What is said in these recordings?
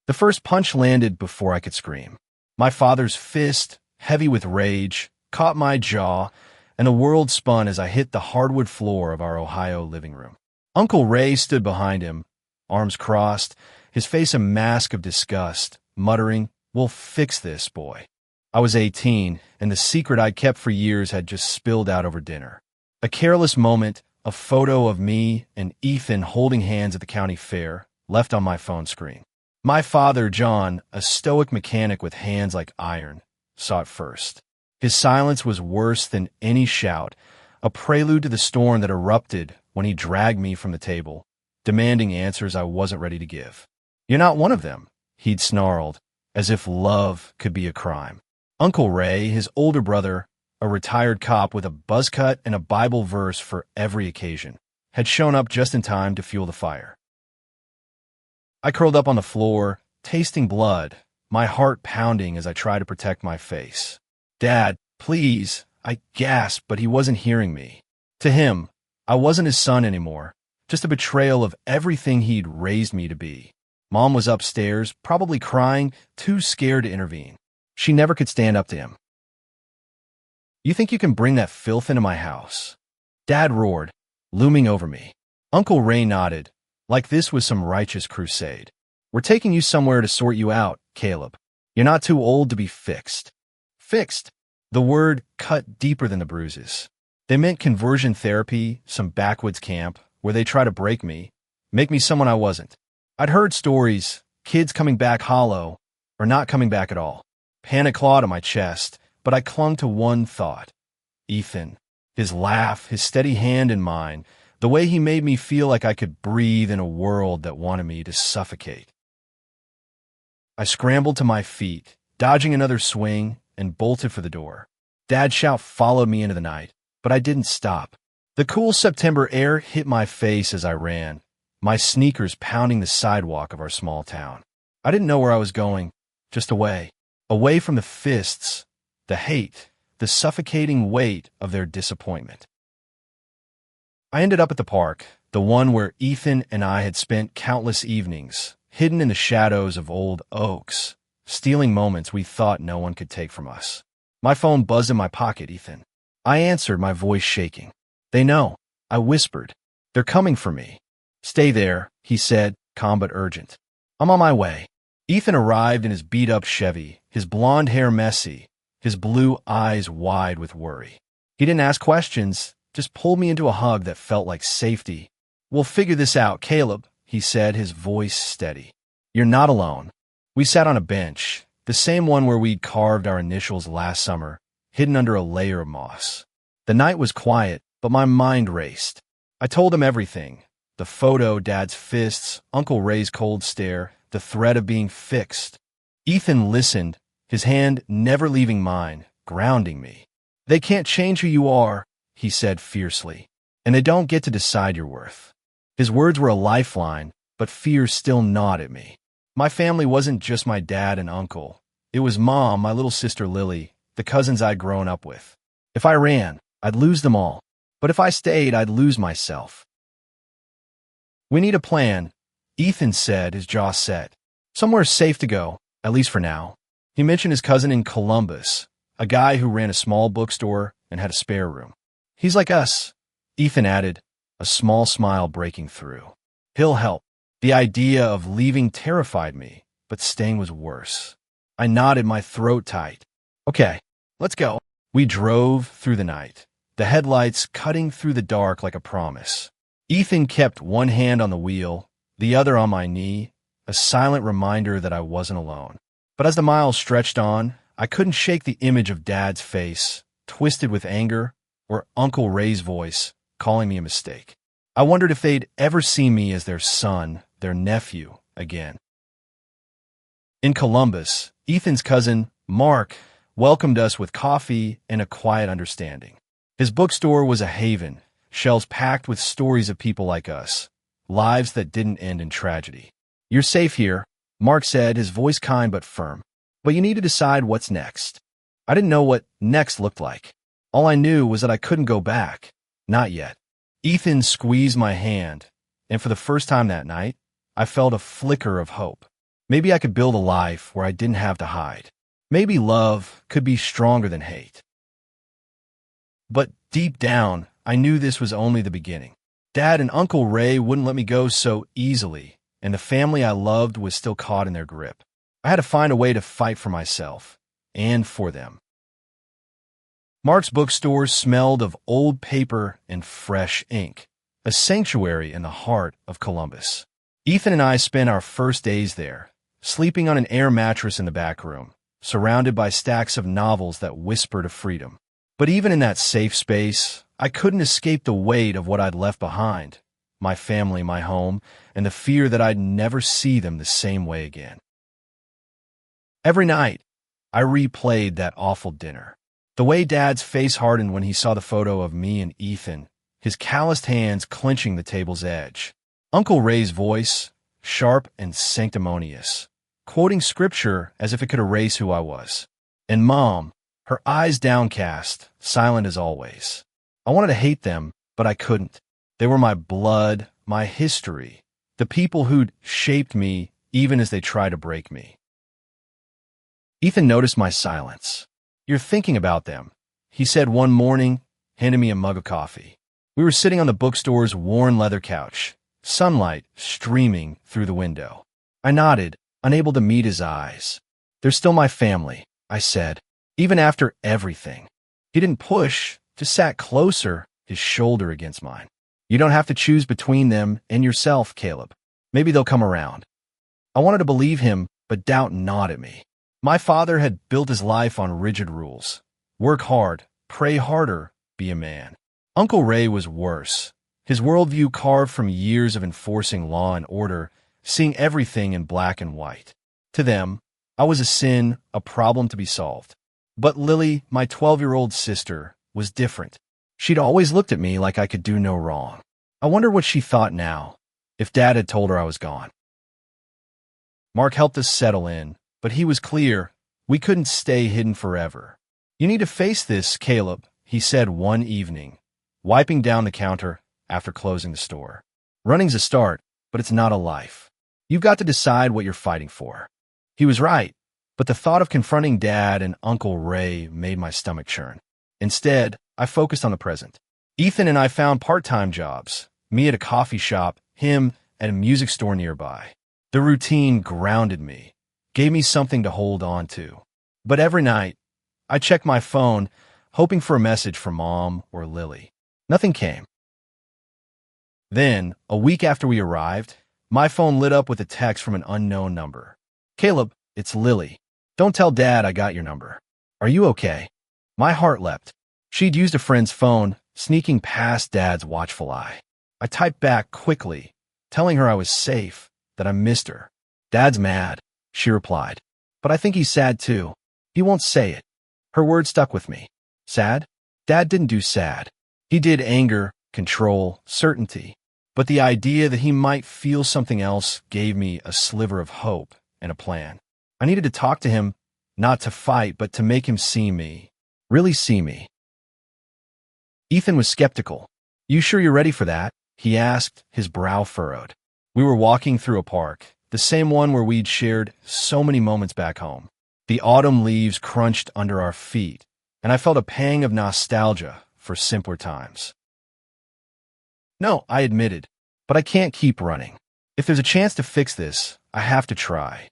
The first punch landed before I could scream. My father's fist, heavy with rage, caught my jaw, and the world spun as I hit the hardwood floor of our Ohio living room. Uncle Ray stood behind him, arms crossed, his face a mask of disgust, muttering, "We'll fix this, boy." I was 18, and the secret I'd kept for years had just spilled out over dinner. A careless moment, a photo of me and Ethan holding hands at the county fair, left on my phone screen. My father, John, a stoic mechanic with hands like iron, saw it first. His silence was worse than any shout, a prelude to the storm that erupted when he dragged me from the table, demanding answers I wasn't ready to give. "You're not one of them," he'd snarled, as if love could be a crime. Uncle Ray, his older brother, a retired cop with a buzz cut and a Bible verse for every occasion, had shown up just in time to fuel the fire. I curled up on the floor, tasting blood, my heart pounding as I tried to protect my face. "Dad, please," I gasped, but he wasn't hearing me. To him, I wasn't his son anymore, just a betrayal of everything he'd raised me to be. Mom was upstairs, probably crying, too scared to intervene. She never could stand up to him. "You think you can bring that filth into my house?" Dad roared, looming over me. Uncle Ray nodded, like this was some righteous crusade. "We're taking you somewhere to sort you out, Caleb. You're not too old to be fixed." Fixed. The word cut deeper than the bruises. They meant conversion therapy, some backwoods camp, where they try to break me, make me someone I wasn't. I'd heard stories, kids coming back hollow, or not coming back at all. Panic clawed at my chest, but I clung to one thought. Ethan. His laugh, his steady hand in mine, the way he made me feel like I could breathe in a world that wanted me to suffocate. I scrambled to my feet, dodging another swing, and bolted for the door. Dad's shout followed me into the night, but I didn't stop. The cool September air hit my face as I ran, my sneakers pounding the sidewalk of our small town. I didn't know where I was going, just away. Away from the fists, the hate, the suffocating weight of their disappointment. I ended up at the park, the one where Ethan and I had spent countless evenings, hidden in the shadows of old oaks, stealing moments we thought no one could take from us. My phone buzzed in my pocket, Ethan. I answered, my voice shaking. "They know," I whispered. "They're coming for me." "Stay there," he said, calm but urgent. "I'm on my way." Ethan arrived in his beat-up Chevy, his blonde hair messy, his blue eyes wide with worry. He didn't ask questions, just pulled me into a hug that felt like safety. "We'll figure this out, Caleb," he said, his voice steady. "You're not alone." We sat on a bench, the same one where we'd carved our initials last summer, hidden under a layer of moss. The night was quiet, but my mind raced. I told him everything. The photo, Dad's fists, Uncle Ray's cold stare, the threat of being fixed. Ethan listened, his hand never leaving mine, grounding me. "They can't change who you are," he said fiercely, "and they don't get to decide your worth." His words were a lifeline, but fear still gnawed at me. My family wasn't just my dad and uncle. It was Mom, my little sister Lily, the cousins I'd grown up with. If I ran, I'd lose them all. But if I stayed, I'd lose myself. "We need a plan," Ethan said, his jaw set. "Somewhere safe to go, at least for now." He mentioned his cousin in Columbus, a guy who ran a small bookstore and had a spare room. "He's like us," Ethan added, a small smile breaking through. "He'll help." The idea of leaving terrified me, but staying was worse. I nodded, my throat tight. "Okay, let's go." We drove through the night, the headlights cutting through the dark like a promise. Ethan kept one hand on the wheel, the other on my knee, a silent reminder that I wasn't alone. But as the miles stretched on, I couldn't shake the image of Dad's face, twisted with anger, or Uncle Ray's voice, calling me a mistake. I wondered if they'd ever see me as their son, their nephew, again. In Columbus, Ethan's cousin, Mark, welcomed us with coffee and a quiet understanding. His bookstore was a haven, shelves packed with stories of people like us, lives that didn't end in tragedy. "You're safe here," Mark said, his voice kind but firm. "But you need to decide what's next." I didn't know what next looked like. All I knew was that I couldn't go back. Not yet. Ethan squeezed my hand, and for the first time that night, I felt a flicker of hope. Maybe I could build a life where I didn't have to hide. Maybe love could be stronger than hate. But deep down, I knew this was only the beginning. Dad and Uncle Ray wouldn't let me go so easily, and the family I loved was still caught in their grip. I had to find a way to fight for myself and for them. Mark's bookstore smelled of old paper and fresh ink, a sanctuary in the heart of Columbus. Ethan and I spent our first days there, sleeping on an air mattress in the back room, surrounded by stacks of novels that whispered of freedom. But even in that safe space, I couldn't escape the weight of what I'd left behind, my family, my home, and the fear that I'd never see them the same way again. Every night, I replayed that awful dinner. The way Dad's face hardened when he saw the photo of me and Ethan, his calloused hands clenching the table's edge. Uncle Ray's voice, sharp and sanctimonious, quoting scripture as if it could erase who I was. And Mom, her eyes downcast, silent as always. I wanted to hate them, but I couldn't. They were my blood, my history, the people who'd shaped me even as they tried to break me. Ethan noticed my silence. "You're thinking about them," he said one morning, handing me a mug of coffee. We were sitting on the bookstore's worn leather couch, sunlight streaming through the window. I nodded, unable to meet his eyes. "They're still my family," I said, "even after everything." He didn't push, just sat closer, his shoulder against mine. "You don't have to choose between them and yourself, Caleb. Maybe they'll come around." I wanted to believe him, but doubt gnawed at me. My father had built his life on rigid rules. Work hard, pray harder, be a man. Uncle Ray was worse. His worldview carved from years of enforcing law and order, seeing everything in black and white. To them, I was a sin, a problem to be solved. But Lily, my 12-year-old sister, was different. She'd always looked at me like I could do no wrong. I wonder what she thought now, if Dad had told her I was gone. Mark helped us settle in, but he was clear, we couldn't stay hidden forever. "You need to face this, Caleb," he said one evening, wiping down the counter after closing the store. "Running's a start, but it's not a life. You've got to decide what you're fighting for." He was right, but the thought of confronting Dad and Uncle Ray made my stomach churn. Instead, I focused on the present. Ethan and I found part-time jobs, me at a coffee shop, him at a music store nearby. The routine grounded me, gave me something to hold on to. But every night, I checked my phone, hoping for a message from Mom or Lily. Nothing came. Then, a week after we arrived, my phone lit up with a text from an unknown number. "Caleb, it's Lily. Don't tell Dad I got your number. Are you okay?" My heart leapt. She'd used a friend's phone, sneaking past Dad's watchful eye. I typed back quickly, telling her I was safe, that I missed her. "Dad's mad," she replied. "But I think he's sad too. He won't say it." Her words stuck with me. Sad? Dad didn't do sad. He did anger, control, certainty. But the idea that he might feel something else gave me a sliver of hope and a plan. I needed to talk to him, not to fight, but to make him see me, really see me. Ethan was skeptical. "You sure you're ready for that?" he asked, his brow furrowed. We were walking through a park, the same one where we'd shared so many moments back home. The autumn leaves crunched under our feet, and I felt a pang of nostalgia for simpler times. "No," I admitted, "but I can't keep running. If there's a chance to fix this, I have to try."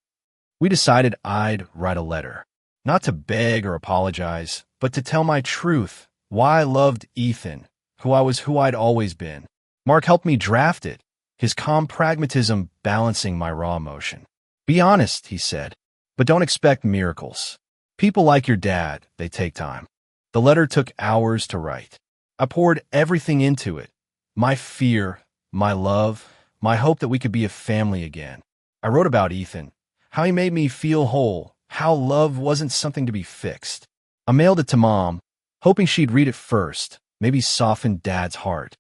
We decided I'd write a letter, not to beg or apologize, but to tell my truth, why I loved Ethan, who I'd always been. Mark helped me draft it, his calm pragmatism balancing my raw emotion. "Be honest," he said, "but don't expect miracles. People like your dad, they take time." The letter took hours to write. I poured everything into it, my fear, my love, my hope that we could be a family again. I wrote about Ethan, how he made me feel whole, how love wasn't something to be fixed. I mailed it to Mom, hoping she'd read it first, maybe soften Dad's heart.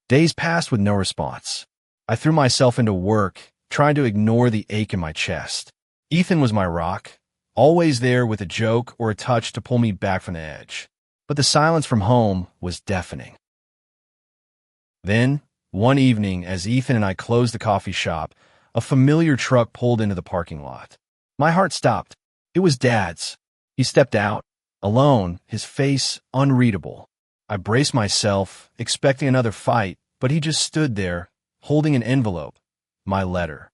Days passed with no response. I threw myself into work, trying to ignore the ache in my chest. Ethan was my rock, always there with a joke or a touch to pull me back from the edge. But the silence from home was deafening. Then, one evening, as Ethan and I closed the coffee shop, A familiar truck pulled into the parking lot. My heart stopped. It was Dad's. He stepped out, alone, his face unreadable. I braced myself, expecting another fight, but he just stood there, holding an envelope. My letter.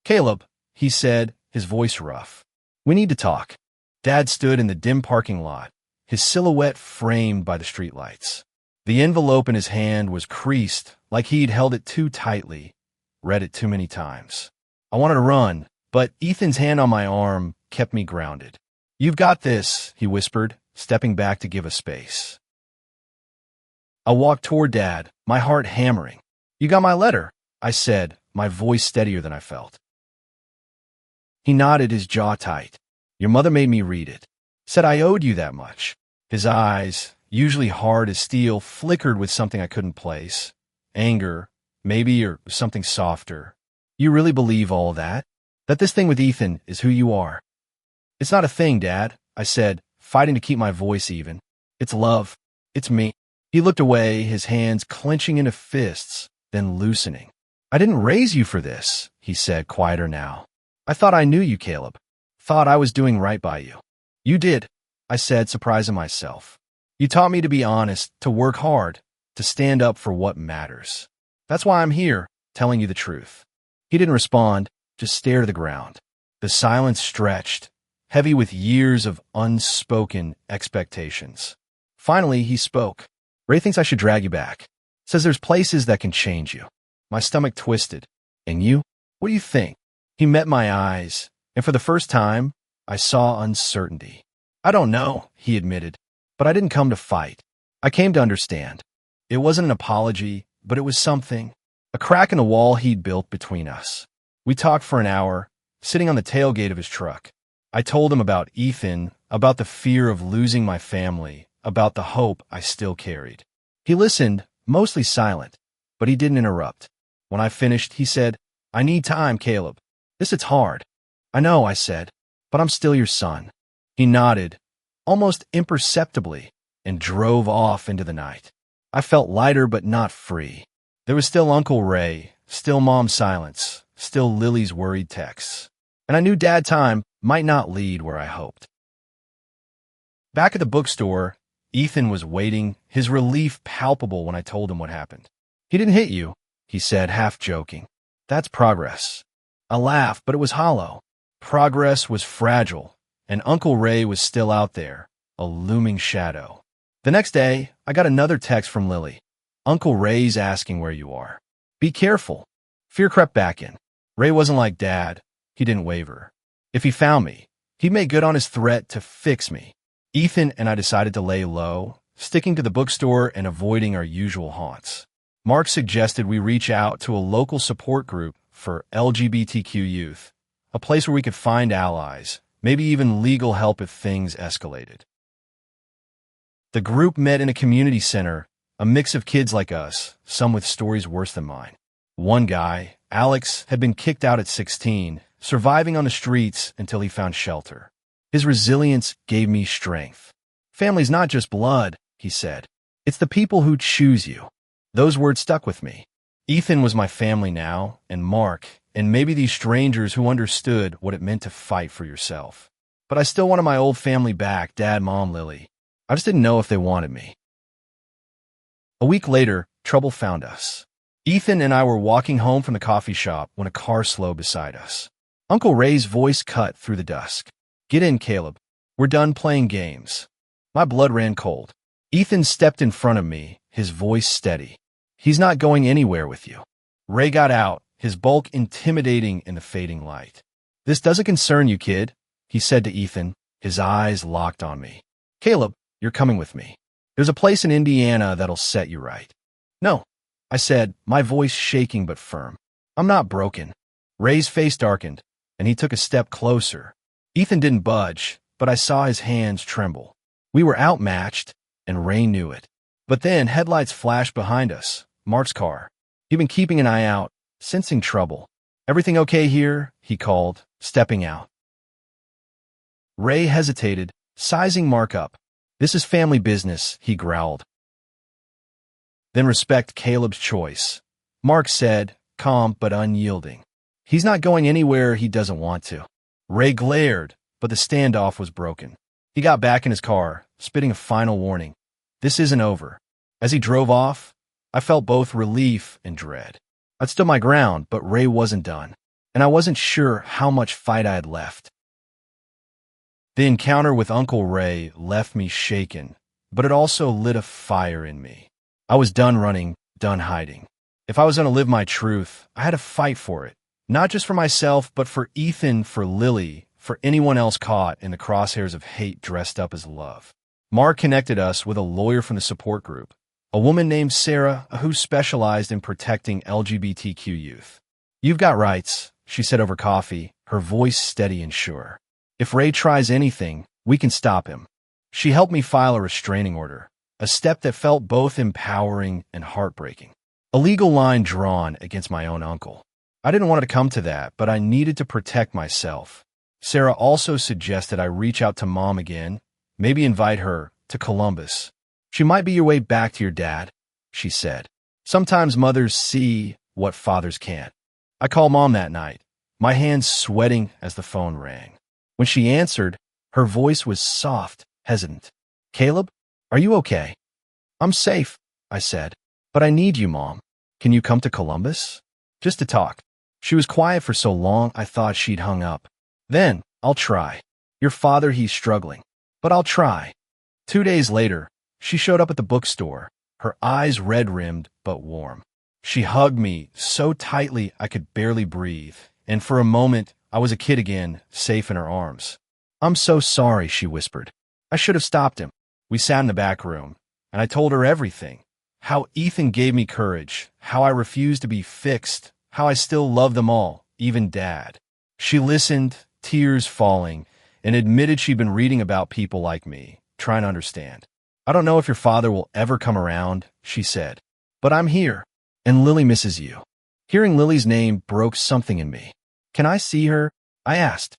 "Caleb," he said, his voice rough. "We need to talk." Dad stood in the dim parking lot, his silhouette framed by the streetlights. The envelope in his hand was creased, like he'd held it too tightly, read it too many times. I wanted to run, but Ethan's hand on my arm kept me grounded. "You've got this," he whispered, stepping back to give us space. I walked toward Dad, my heart hammering. "You got my letter," I said, my voice steadier than I felt. He nodded, his jaw tight. "Your mother made me read it. Said I owed you that much." His eyes, usually hard as steel, flickered with something I couldn't place. Anger, maybe, or something softer. "You really believe all that? That this thing with Ethan is who you are?" "It's not a thing, Dad," I said, fighting to keep my voice even. "It's love. It's me." He looked away, his hands clenching into fists, then loosening. "I didn't raise you for this," he said, quieter now. "I thought I knew you, Caleb. Thought I was doing right by you." "You did," I said, surprising myself. "You taught me to be honest, to work hard, to stand up for what matters. That's why I'm here, telling you the truth." He didn't respond, just stared at the ground. The silence stretched, heavy with years of unspoken expectations. Finally, he spoke. "Ray thinks I should drag you back. Says there's places that can change you." My stomach twisted. "And you? What do you think?" He met my eyes, and for the first time, I saw uncertainty. "I don't know," he admitted, "but I didn't come to fight. I came to understand." It wasn't an apology, but it was something. A crack in the wall he'd built between us. We talked for an hour, sitting on the tailgate of his truck. I told him about Ethan, about the fear of losing my family, about the hope I still carried. He listened, mostly silent, but he didn't interrupt. When I finished, he said, "I need time, Caleb. It's hard." "I know," I said, "but I'm still your son." He nodded, almost imperceptibly, and drove off into the night. I felt lighter but not free. There was still Uncle Ray, still Mom's silence, still Lily's worried texts. And I knew Dad time might not lead where I hoped. Back at the bookstore, Ethan was waiting, his relief palpable when I told him what happened. "He didn't hit you," he said, half joking. "That's progress." I laughed, but it was hollow. Progress was fragile, and Uncle Ray was still out there, a looming shadow. The next day, I got another text from Lily. "Uncle Ray's asking where you are. Be careful." Fear crept back in. Ray wasn't like Dad. He didn't waver. If he found me, he'd make good on his threat to fix me. Ethan and I decided to lay low, sticking to the bookstore and avoiding our usual haunts. Mark suggested we reach out to a local support group for LGBTQ youth, a place where we could find allies, maybe even legal help if things escalated. The group met in a community center, a mix of kids like us, some with stories worse than mine. One guy, Alex, had been kicked out at 16, surviving on the streets until he found shelter. His resilience gave me strength. "Family's not just blood," he said. "It's the people who choose you." Those words stuck with me. Ethan was my family now, and Mark, and maybe these strangers who understood what it meant to fight for yourself. But I still wanted my old family back, Dad, Mom, Lily. I just didn't know if they wanted me. A week later, trouble found us. Ethan and I were walking home from the coffee shop when a car slowed beside us. Uncle Ray's voice cut through the dusk. "Get in, Caleb. We're done playing games." My blood ran cold. Ethan stepped in front of me, his voice steady. "He's not going anywhere with you." Ray got out, his bulk intimidating in the fading light. "This doesn't concern you, kid," he said to Ethan, his eyes locked on me. "Caleb, you're coming with me. There's a place in Indiana that'll set you right." "No," I said, my voice shaking but firm. "I'm not broken." Ray's face darkened, and he took a step closer. Ethan didn't budge, but I saw his hands tremble. We were outmatched, and Ray knew it. But then headlights flashed behind us, Mark's car. He'd been keeping an eye out, sensing trouble. "Everything okay here?" he called, stepping out. Ray hesitated, sizing Mark up. "This is family business," he growled. "Then respect Caleb's choice." Mark said, calm but unyielding. He's not going anywhere he doesn't want to. Ray glared, but the standoff was broken. He got back in his car, spitting a final warning. This isn't over. As he drove off, I felt both relief and dread. I'd stood my ground, but Ray wasn't done, and I wasn't sure how much fight I had left. The encounter with Uncle Ray left me shaken, but it also lit a fire in me. I was done running, done hiding. If I was going to live my truth, I had to fight for it. Not just for myself, but for Ethan, for Lily, for anyone else caught in the crosshairs of hate dressed up as love. Mark connected us with a lawyer from the support group, a woman named Sarah who specialized in protecting LGBTQ youth. "You've got rights," she said over coffee, her voice steady and sure. "If Ray tries anything, we can stop him." She helped me file a restraining order, a step that felt both empowering and heartbreaking. A legal line drawn against my own uncle. I didn't want it to come to that, but I needed to protect myself. Sarah also suggested I reach out to Mom again, maybe invite her to Columbus. "She might be your way back to your dad," she said. "Sometimes mothers see what fathers can't." I called Mom that night, my hands sweating as the phone rang. When she answered, her voice was soft, hesitant. "Caleb, are you okay?" "I'm safe," I said. "But I need you, Mom. Can you come to Columbus? Just to talk." She was quiet for so long I thought she'd hung up. "Then, I'll try. Your father, he's struggling. But I'll try." 2 days later, she showed up at the bookstore, her eyes red-rimmed but warm. She hugged me so tightly I could barely breathe, and for a moment, I was a kid again, safe in her arms. "I'm so sorry," she whispered. "I should have stopped him." We sat in the back room, and I told her everything. How Ethan gave me courage, how I refused to be fixed, how I still love them all, even Dad. She listened, tears falling, and admitted she'd been reading about people like me, trying to understand. "I don't know if your father will ever come around," she said, "but I'm here, and Lily misses you." Hearing Lily's name broke something in me. "Can I see her?" I asked.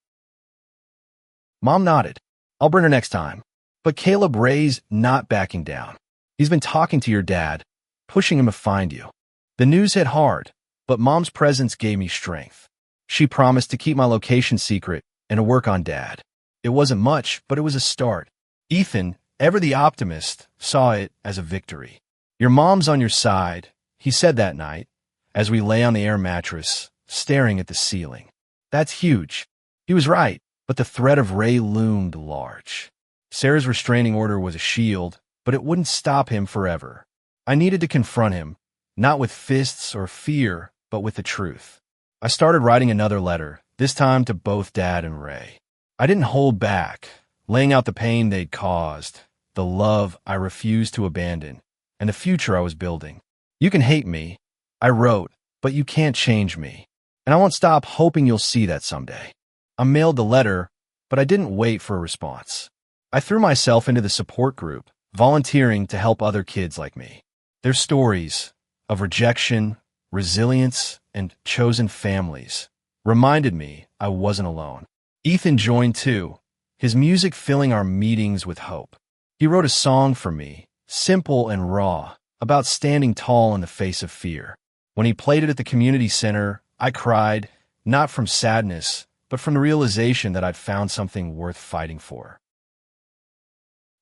Mom nodded. "I'll bring her next time." But Caleb Ray's not backing down. "He's been talking to your dad, pushing him to find you." The news hit hard, but Mom's presence gave me strength. She promised to keep my location secret and to work on Dad. It wasn't much, but it was a start. Ethan, ever the optimist, saw it as a victory. "Your mom's on your side," he said that night, as we lay on the air mattress, staring at the ceiling. That's huge. He was right, but the threat of Ray loomed large. Sarah's restraining order was a shield, but it wouldn't stop him forever. I needed to confront him, not with fists or fear, but with the truth. I started writing another letter, this time to both Dad and Ray. I didn't hold back, laying out the pain they'd caused, the love I refused to abandon, and the future I was building. "You can hate me," I wrote, "but you can't change me. And I won't stop hoping you'll see that someday." I mailed the letter, but I didn't wait for a response. I threw myself into the support group, volunteering to help other kids like me. Their stories of rejection, resilience, and chosen families reminded me I wasn't alone. Ethan joined too, his music filling our meetings with hope. He wrote a song for me, simple and raw, about standing tall in the face of fear. When he played it at the community center, I cried, not from sadness, but from the realization that I'd found something worth fighting for.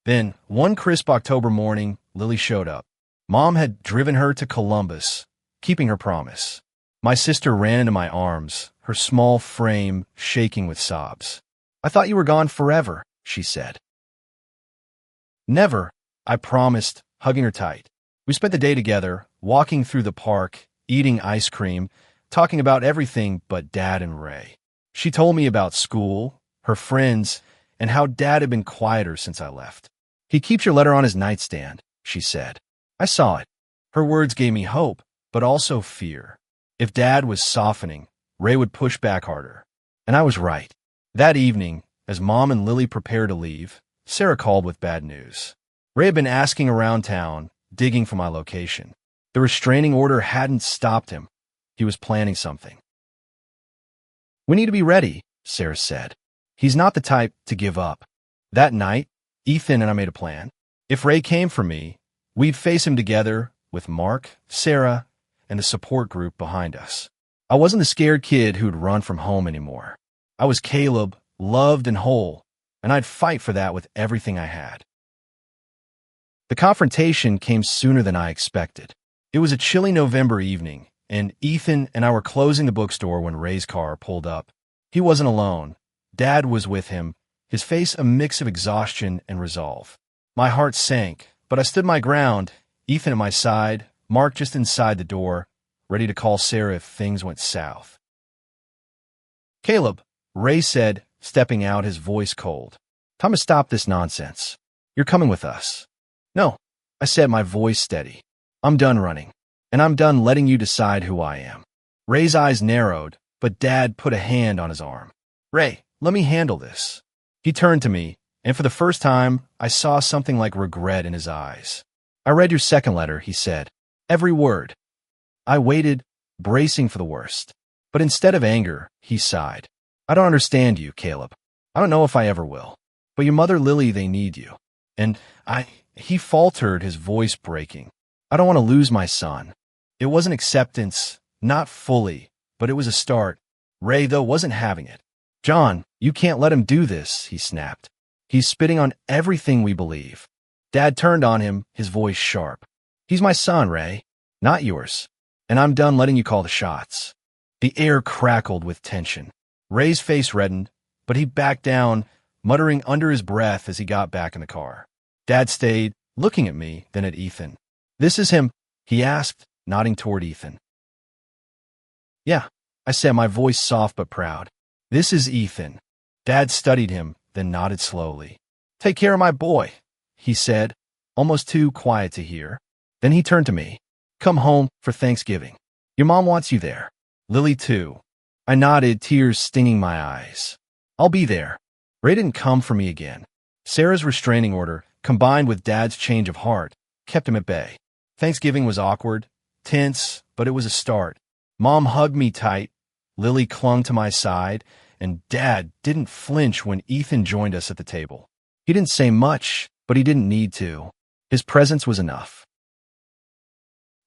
Then, one crisp October morning, Lily showed up. Mom had driven her to Columbus, keeping her promise. My sister ran into my arms, her small frame shaking with sobs. "I thought you were gone forever," she said. "Never," I promised, hugging her tight. We spent the day together, walking through the park, eating ice cream, talking about everything but Dad and Ray. She told me about school, her friends, and how Dad had been quieter since I left. "He keeps your letter on his nightstand," she said. I saw it. Her words gave me hope, but also fear. If Dad was softening, Ray would push back harder. And I was right. That evening, as Mom and Lily prepared to leave, Sarah called with bad news. Ray had been asking around town, digging for my location. The restraining order hadn't stopped him. He was planning something. "We need to be ready," Sarah said. "He's not the type to give up." That night, Ethan and I made a plan. If Ray came for me, we'd face him together with Mark, Sarah, and the support group behind us. I wasn't the scared kid who'd run from home anymore. I was Caleb, loved and whole, and I'd fight for that with everything I had. The confrontation came sooner than I expected. It was a chilly November evening, and Ethan and I were closing the bookstore when Ray's car pulled up. He wasn't alone. Dad was with him, his face a mix of exhaustion and resolve. My heart sank, but I stood my ground, Ethan at my side, Mark just inside the door, ready to call Sarah if things went south. "Caleb," Ray said, stepping out, his voice cold. "Time to stop this nonsense. You're coming with us." "No," I said, my voice steady. "I'm done running, and I'm done letting you decide who I am." Ray's eyes narrowed, but Dad put a hand on his arm. "Ray, let me handle this." He turned to me, and for the first time, I saw something like regret in his eyes. "I read your second letter," he said. "Every word." I waited, bracing for the worst. But instead of anger, he sighed. "I don't understand you, Caleb. I don't know if I ever will. But your mother, Lily, they need you. And he faltered, his voice breaking. "I don't want to lose my son." It wasn't acceptance, not fully, but it was a start. Ray, though, wasn't having it. "John, you can't let him do this," he snapped. "He's spitting on everything we believe." Dad turned on him, his voice sharp. "He's my son, Ray, not yours. And I'm done letting you call the shots." The air crackled with tension. Ray's face reddened, but he backed down, muttering under his breath as he got back in the car. Dad stayed, looking at me, then at Ethan. "This is him?" he asked, nodding toward Ethan. "Yeah," I said, my voice soft but proud. "This is Ethan." Dad studied him, then nodded slowly. "Take care of my boy," he said, almost too quiet to hear. Then he turned to me. "Come home for Thanksgiving. Your mom wants you there. Lily, too." I nodded, tears stinging my eyes. "I'll be there." Ray didn't come for me again. Sarah's restraining order, combined with Dad's change of heart, kept him at bay. Thanksgiving was awkward, tense, but it was a start. Mom hugged me tight, Lily clung to my side, and Dad didn't flinch when Ethan joined us at the table. He didn't say much, but he didn't need to. His presence was enough.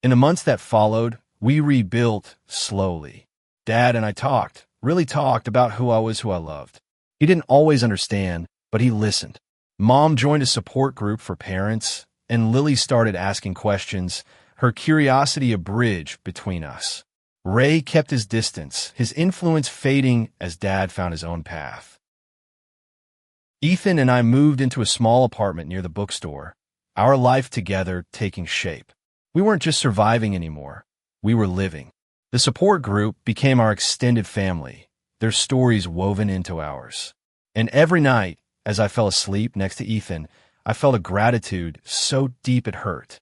In the months that followed, we rebuilt slowly. Dad and I talked, really talked about who I was, who I loved. He didn't always understand, but he listened. Mom joined a support group for parents, and Lily started asking questions, her curiosity a bridge between us. Ray kept his distance, his influence fading as Dad found his own path. Ethan and I moved into a small apartment near the bookstore, our life together taking shape. We weren't just surviving anymore. We were living. The support group became our extended family, their stories woven into ours. And every night, as I fell asleep next to Ethan, I felt a gratitude so deep it hurt.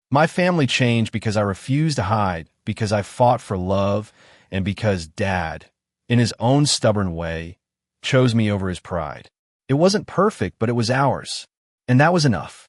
My family changed because I refused to hide, because I fought for love, and because Dad, in his own stubborn way, chose me over his pride. It wasn't perfect, but it was ours. And that was enough.